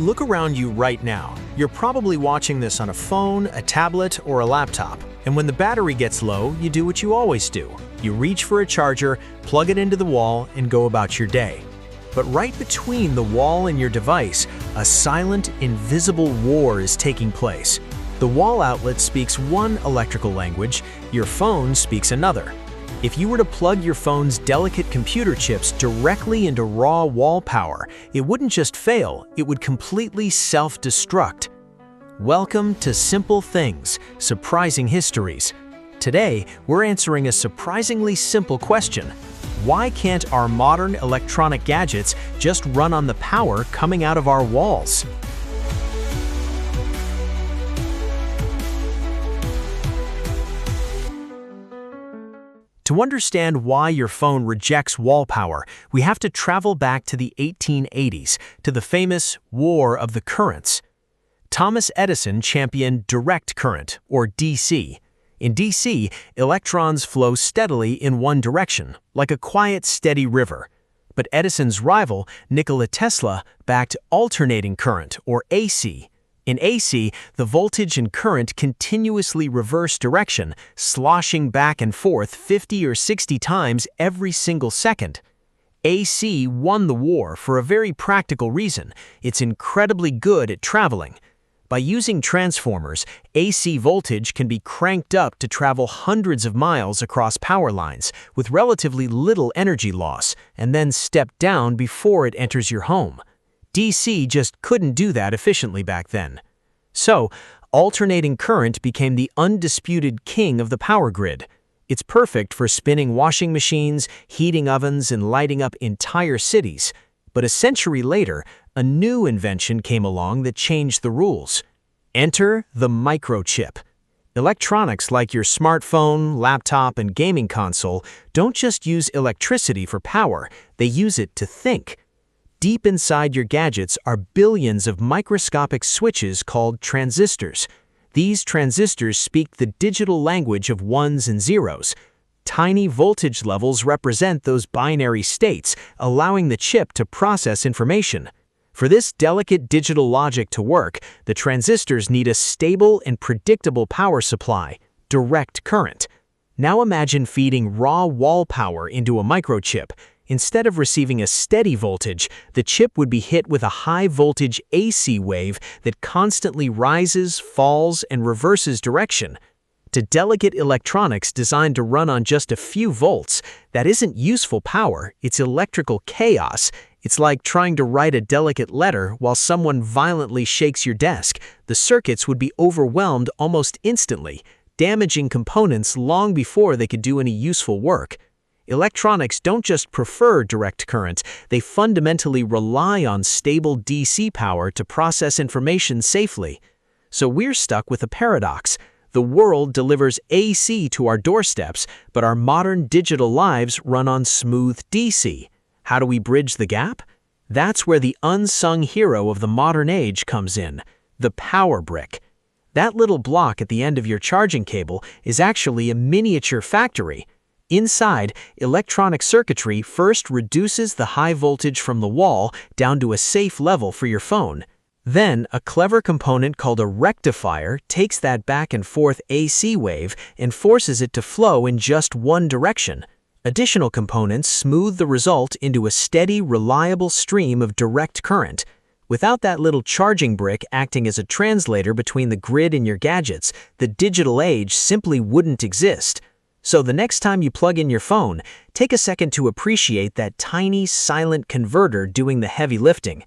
Look around you right now. You're probably watching this on a phone, a tablet, or a laptop. And when the battery gets low, you do what you always do. You reach for a charger, plug it into the wall, and go about your day. But right between the wall and your device, a silent, invisible war is taking place. The wall outlet speaks one electrical language, your phone speaks another. If you were to plug your phone's delicate computer chips directly into raw wall power, it wouldn't just fail, it would completely self-destruct. Welcome to Simple Things Surprising Histories. Today, we're answering a surprisingly simple question. Why can't our modern electronic gadgets just run on the power coming out of our walls? To understand why your phone rejects wall power, we have to travel back to the 1880s, to the famous War of the Currents. Thomas Edison championed direct current, or DC. In DC, electrons flow steadily in one direction, like a quiet, steady river. But Edison's rival, Nikola Tesla, backed alternating current, or AC. In AC, the voltage and current continuously reverse direction, sloshing back and forth 50 or 60 times every single second. AC won the war for a very practical reason. It's incredibly good at traveling. By using transformers, AC voltage can be cranked up to travel hundreds of miles across power lines with relatively little energy loss, and then step down before it enters your home. DC just couldn't do that efficiently back then. So, alternating current became the undisputed king of the power grid. It's perfect for spinning washing machines, heating ovens, and lighting up entire cities. But a century later, a new invention came along that changed the rules. Enter the microchip. Electronics like your smartphone, laptop, and gaming console don't just use electricity for power, they use it to think. Deep inside your gadgets are billions of microscopic switches called transistors. These transistors speak the digital language of ones and zeros. Tiny voltage levels represent those binary states, allowing the chip to process information. For this delicate digital logic to work, the transistors need a stable and predictable power supply, direct current. Now imagine feeding raw wall power into a microchip. Instead of receiving a steady voltage, the chip would be hit with a high-voltage AC wave that constantly rises, falls, and reverses direction. To delicate electronics designed to run on just a few volts, that isn't useful power, it's electrical chaos. It's like trying to write a delicate letter while someone violently shakes your desk. The circuits would be overwhelmed almost instantly, damaging components long before they could do any useful work. Electronics don't just prefer direct current, they fundamentally rely on stable DC power to process information safely. So we're stuck with a paradox. The world delivers AC to our doorsteps, but our modern digital lives run on smooth DC. How do we bridge the gap? That's where the unsung hero of the modern age comes in, the power brick. That little block at the end of your charging cable is actually a miniature factory. Inside, electronic circuitry first reduces the high voltage from the wall down to a safe level for your phone. Then, a clever component called a rectifier takes that back and forth AC wave and forces it to flow in just one direction. Additional components smooth the result into a steady, reliable stream of direct current. Without that little charging brick acting as a translator between the grid and your gadgets, the digital age simply wouldn't exist. So the next time you plug in your phone, take a second to appreciate that tiny, silent converter doing the heavy lifting.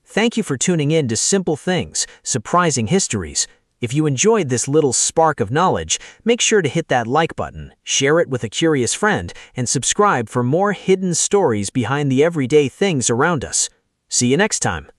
Thank you for tuning in to Simple Things Surprising Histories. If you enjoyed this little spark of knowledge, make sure to hit that like button, share it with a curious friend, and subscribe for more hidden stories behind the everyday things around us. See you next time.